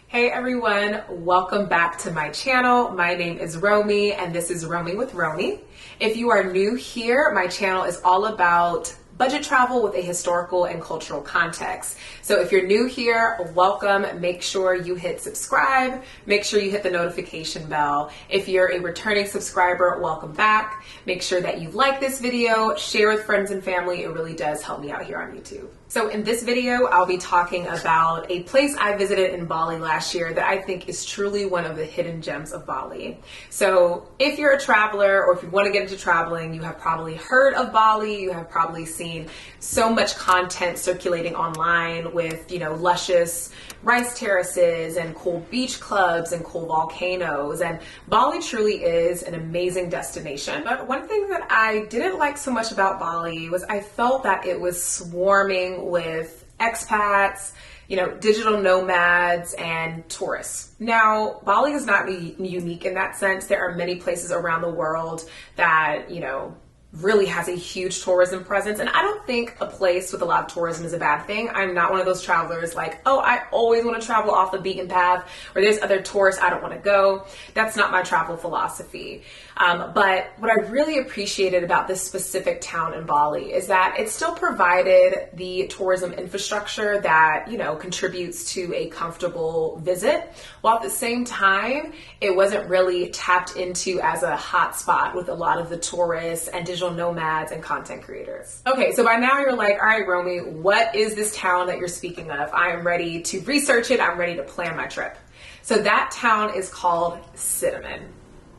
Hey everyone, welcome back to my channel. My name is Romie and this is Romie with Romie. If you are new here, my channel is all about budget travel with a historical and cultural context. So if you're new here, welcome. Make sure you hit subscribe. Make sure you hit the notification bell. If you're a returning subscriber, welcome back. Make sure that you like this video, share with friends and family. It really does help me out here on YouTube. So in this video, I'll be talking about a place I visited in Bali last year that I think is truly one of the hidden gems of Bali. So if you're a traveler or if you want to get into traveling, you have probably heard of Bali. You have probably seen so much content circulating online with, luscious rice terraces and cool beach clubs and cool volcanoes. And Bali truly is an amazing destination. But one thing that I didn't like so much about Bali was I felt that it was swarming with expats, digital nomads and tourists. Now, Bali is not unique in that sense. There are many places around the world that, really has a huge tourism presence. And I don't think a place with a lot of tourism is a bad thing. I'm not one of those travelers like, oh, I always want to travel off the beaten path, or there's other tourists I don't want to go. That's not my travel philosophy. But what I really appreciated about this specific town in Bali is that it still provided the tourism infrastructure that, contributes to a comfortable visit, while at the same time, it wasn't really tapped into as a hot spot with a lot of the tourists and digital nomads and content creators. Okay, so by now you're like, all right, Romie, what is this town that you're speaking of? I am ready to research it. I'm ready to plan my trip. So that town is called Sideman.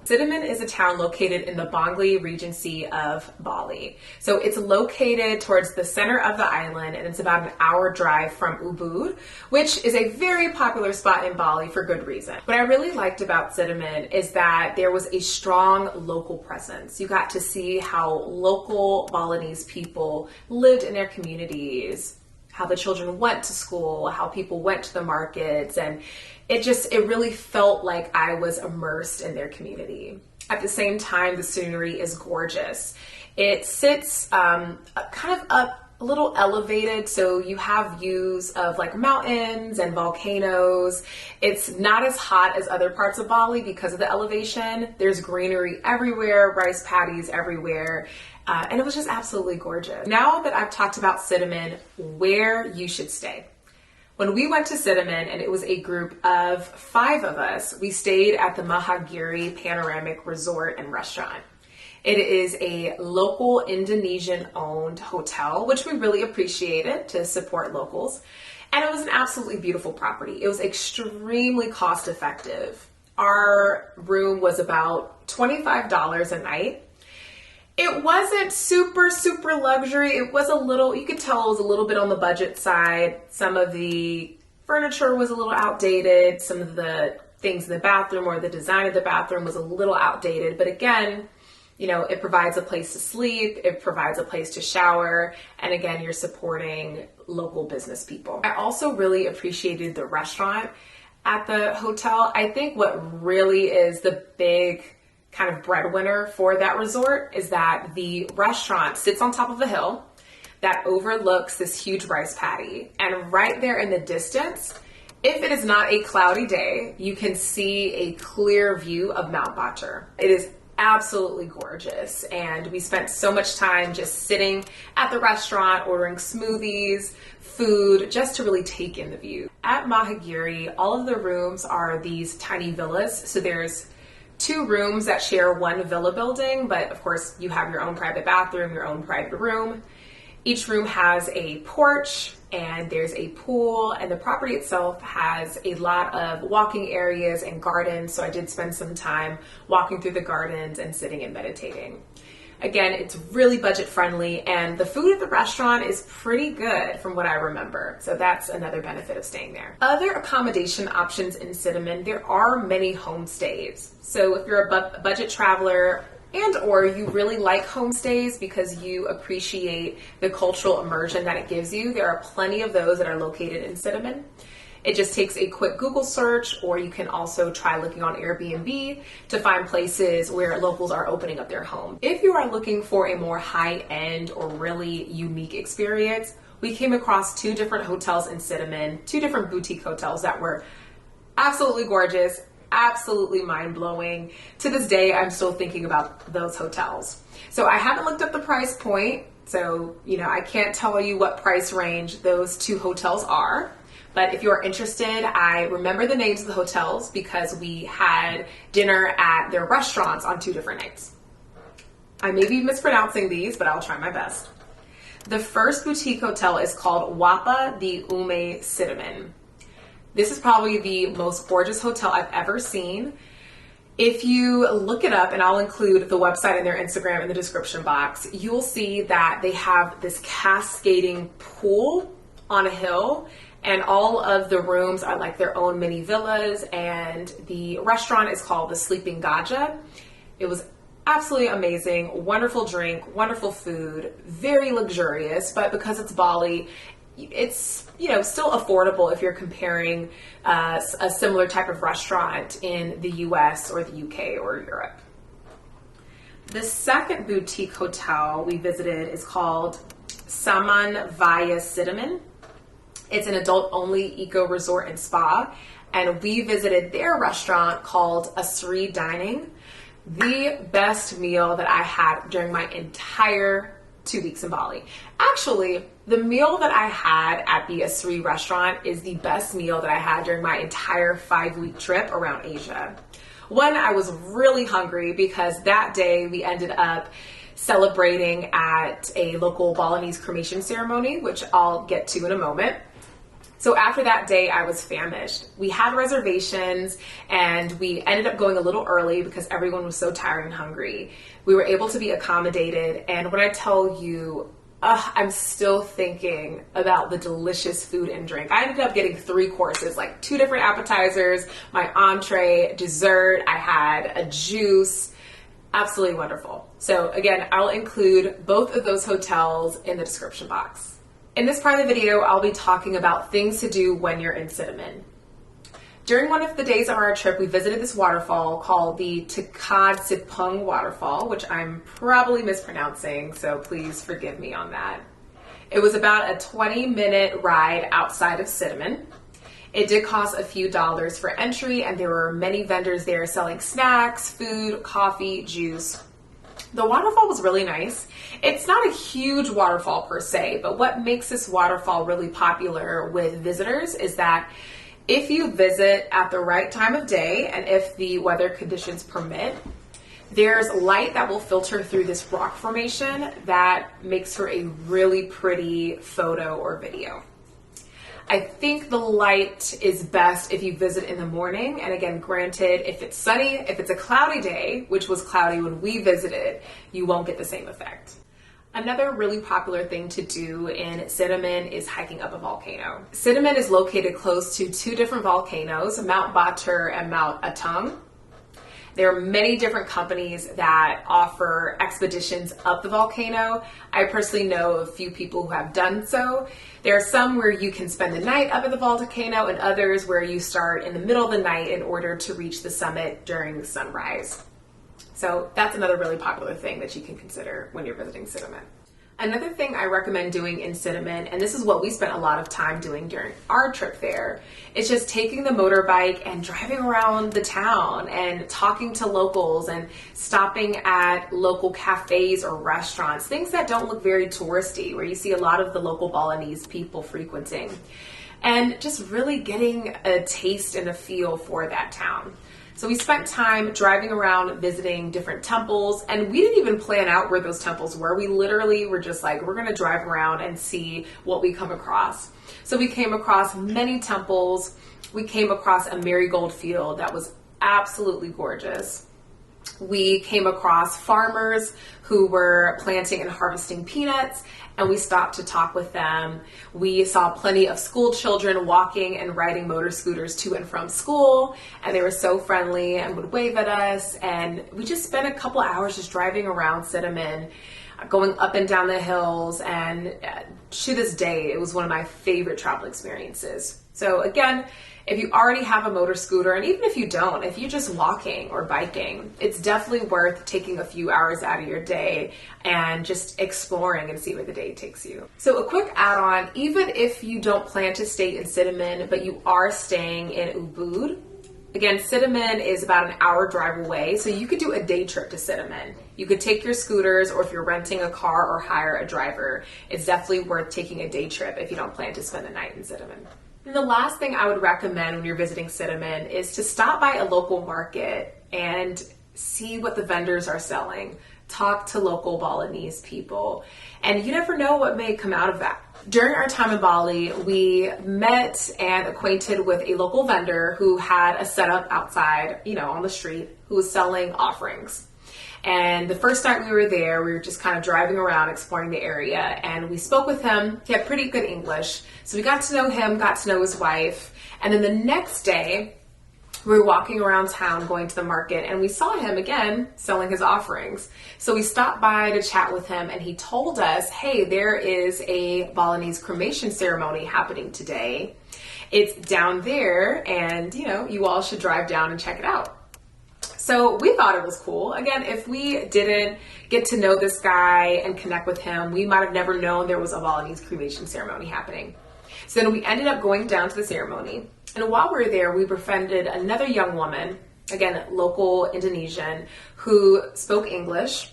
Sideman is a town located in the Bangli Regency of Bali. So it's located towards the center of the island and it's about an hour drive from Ubud, which is a very popular spot in Bali for good reason. What I really liked about Sideman is that there was a strong local presence. You got to see how local Balinese people lived in their communities, how the children went to school, how people went to the markets, and it really felt like I was immersed in their community. At the same time, the scenery is gorgeous. It sits kind of up a little elevated, so you have views of like mountains and volcanoes. It's not as hot as other parts of Bali because of the elevation. There's greenery everywhere, rice paddies everywhere. And it was just absolutely gorgeous. Now that I've talked about Sideman, where you should stay. When we went to Sideman, and it was a group of 5 of us, we stayed at the Mahagiri Panoramic Resort and Restaurant. It is a local Indonesian-owned hotel, which we really appreciated to support locals. And it was an absolutely beautiful property. It was extremely cost-effective. Our room was about $25 a night. It wasn't super luxury. It was a little, you could tell it was a little bit on the budget side. Some of the furniture was a little outdated. Some of the things in the bathroom or the design of the bathroom was a little outdated. But again, it provides a place to sleep. It provides a place to shower. And again, you're supporting local business people. I also really appreciated the restaurant at the hotel. I think what really is the big kind of breadwinner for that resort is that the restaurant sits on top of a hill that overlooks this huge rice paddy. And right there in the distance, if it is not a cloudy day, you can see a clear view of Mount Batur. It is absolutely gorgeous. And we spent so much time just sitting at the restaurant, ordering smoothies, food, just to really take in the view. At Mahagiri, all of the rooms are these tiny villas. So there's 2 rooms that share one villa building, but of course you have your own private bathroom, your own private room. Each room has a porch and there's a pool, and the property itself has a lot of walking areas and gardens. So I did spend some time walking through the gardens and sitting and meditating. Again, it's really budget friendly and the food at the restaurant is pretty good from what I remember. So that's another benefit of staying there. Other accommodation options in Sideman, there are many homestays. So if you're a budget traveler and or you really like homestays because you appreciate the cultural immersion that it gives you, there are plenty of those that are located in Sideman. It just takes a quick Google search, or you can also try looking on Airbnb to find places where locals are opening up their home. If you are looking for a more high-end or really unique experience, we came across 2 different hotels in Sideman, 2 different boutique hotels that were Absolutely gorgeous, absolutely mind-blowing. To this day, I'm still thinking about those hotels. So I haven't looked up the price point, so I can't tell you what price range those two hotels are. But if you're interested, I remember the names of the hotels because we had dinner at their restaurants on 2 different nights. I may be mispronouncing these, but I'll try my best. The first boutique hotel is called Wapa Di Ume Sideman. This is probably the most gorgeous hotel I've ever seen. If you look it up, and I'll include the website and their Instagram in the description box, you'll see that they have this cascading pool on a hill, and all of the rooms are like their own mini villas, and the restaurant is called the Sleeping Gajah. It was absolutely amazing, wonderful drink, wonderful food, very luxurious, but because it's Bali, it's still affordable if you're comparing a similar type of restaurant in the US or the UK or Europe. The second boutique hotel we visited is called Samanvaya Sideman. It's an adult-only eco resort and spa, and we visited their restaurant called Asri Dining. The best meal that I had during my entire 2 weeks in Bali. Actually, the meal that I had at the Asri restaurant is the best meal that I had during my entire 5-week trip around Asia. One, I was really hungry because that day we ended up celebrating at a local Balinese cremation ceremony, which I'll get to in a moment. So after that day, I was famished. We had reservations and we ended up going a little early because everyone was so tired and hungry. We were able to be accommodated. And when I tell you, I'm still thinking about the delicious food and drink. I ended up getting 3 courses, like 2 different appetizers, my entree, dessert. I had a juice. Absolutely wonderful. So again, I'll include both of those hotels in the description box. In this part of the video, I'll be talking about things to do when you're in Sideman. During one of the days of our trip, we visited this waterfall called the Tekad Sipung waterfall, which I'm probably mispronouncing, so please forgive me on that. It was about a 20-minute ride outside of Sideman. It did cost a few dollars for entry, and there were many vendors there selling snacks, food, coffee, juice. The waterfall was really nice. It's not a huge waterfall per se, but what makes this waterfall really popular with visitors is that if you visit at the right time of day and if the weather conditions permit, there's light that will filter through this rock formation that makes for a really pretty photo or video. I think the light is best if you visit in the morning. And again, granted, if it's sunny, if it's a cloudy day, which was cloudy when we visited, you won't get the same effect. Another really popular thing to do in Sideman is hiking up a volcano. Sideman is located close to 2 different volcanoes, Mount Batur and Mount Atung. There are many different companies that offer expeditions up the volcano. I personally know a few people who have done so. There are some where you can spend the night up at the volcano and others where you start in the middle of the night in order to reach the summit during sunrise. So that's another really popular thing that you can consider when you're visiting Sideman. Another thing I recommend doing in Sideman, and this is what we spent a lot of time doing during our trip there, is just taking the motorbike and driving around the town and talking to locals and stopping at local cafes or restaurants, things that don't look very touristy, where you see a lot of the local Balinese people frequenting, and just really getting a taste and a feel for that town. So we spent time driving around, visiting different temples, and we didn't even plan out where those temples were. We literally were just like, we're gonna drive around and see what we come across. So we came across many temples. We came across a marigold field that was absolutely gorgeous. We came across farmers who were planting and harvesting peanuts, and we stopped to talk with them. We saw plenty of school children walking and riding motor scooters to and from school, and they were so friendly and would wave at us. And we just spent a couple hours just driving around Sideman, going up and down the hills, and to this day, it was one of my favorite travel experiences. So again, if you already have a motor scooter, and even if you don't, if you're just walking or biking, it's definitely worth taking a few hours out of your day and just exploring and see where the day takes you. So a quick add-on, even if you don't plan to stay in Sideman, but you are staying in Ubud, again, Sideman is about an hour drive away, so you could do a day trip to Sideman. You could take your scooters, or if you're renting a car or hire a driver, it's definitely worth taking a day trip if you don't plan to spend the night in Sideman. And the last thing I would recommend when you're visiting Sideman is to stop by a local market and see what the vendors are selling. Talk to local Balinese people, and you never know what may come out of that. During our time in Bali, we met and acquainted with a local vendor who had a setup outside, on the street, who was selling offerings. And the first night we were there, we were just kind of driving around, exploring the area, and we spoke with him. He had pretty good English. So we got to know him, got to know his wife. And then the next day, we were walking around town going to the market, and we saw him again selling his offerings. So we stopped by to chat with him, and he told us, hey, there is a Balinese cremation ceremony happening today. It's down there, and you all should drive down and check it out. So we thought it was cool. Again, if we didn't get to know this guy and connect with him, we might have never known there was a Balinese cremation ceremony happening. So then we ended up going down to the ceremony. And while we were there, we befriended another young woman, again, local Indonesian, who spoke English.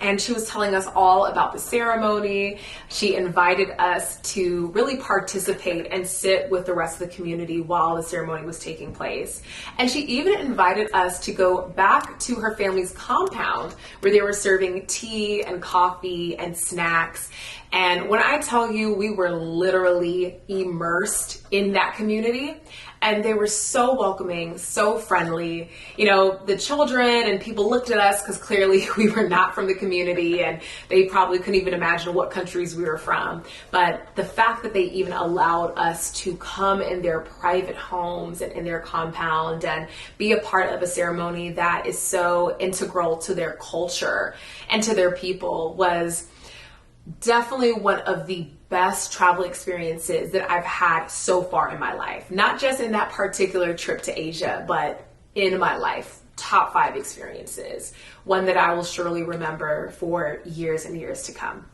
And she was telling us all about the ceremony. She invited us to really participate and sit with the rest of the community while the ceremony was taking place. And she even invited us to go back to her family's compound where they were serving tea and coffee and snacks. And when I tell you, we were literally immersed in that community. And they were so welcoming, so friendly. The children and people looked at us because clearly we were not from the community, and they probably couldn't even imagine what countries we were from. But the fact that they even allowed us to come in their private homes and in their compound and be a part of a ceremony that is so integral to their culture and to their people was definitely one of the best travel experiences that I've had so far in my life. Not just in that particular trip to Asia, but in my life. Top 5 experiences. One that I will surely remember for years and years to come.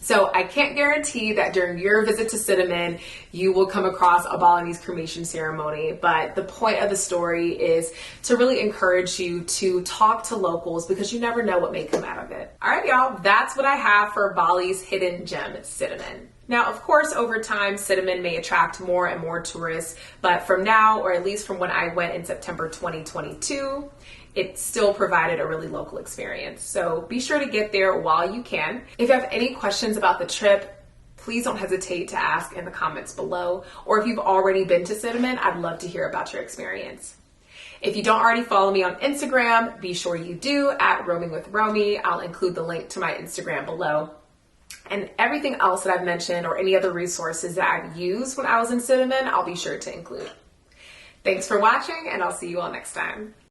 So I can't guarantee that during your visit to Sideman, you will come across a Balinese cremation ceremony, but the point of the story is to really encourage you to talk to locals because you never know what may come out of it. All right, y'all, that's what I have for Bali's hidden gem, Sideman. Now, of course, over time, Sideman may attract more and more tourists, but from now, or at least from when I went in September 2022, it still provided a really local experience. So be sure to get there while you can. If you have any questions about the trip, please don't hesitate to ask in the comments below. Or if you've already been to Sideman, I'd love to hear about your experience. If you don't already follow me on Instagram, be sure you do at Roaming with Romie. I'll include the link to my Instagram below. And everything else that I've mentioned or any other resources that I've used when I was in Sideman, I'll be sure to include. Thanks for watching, and I'll see you all next time.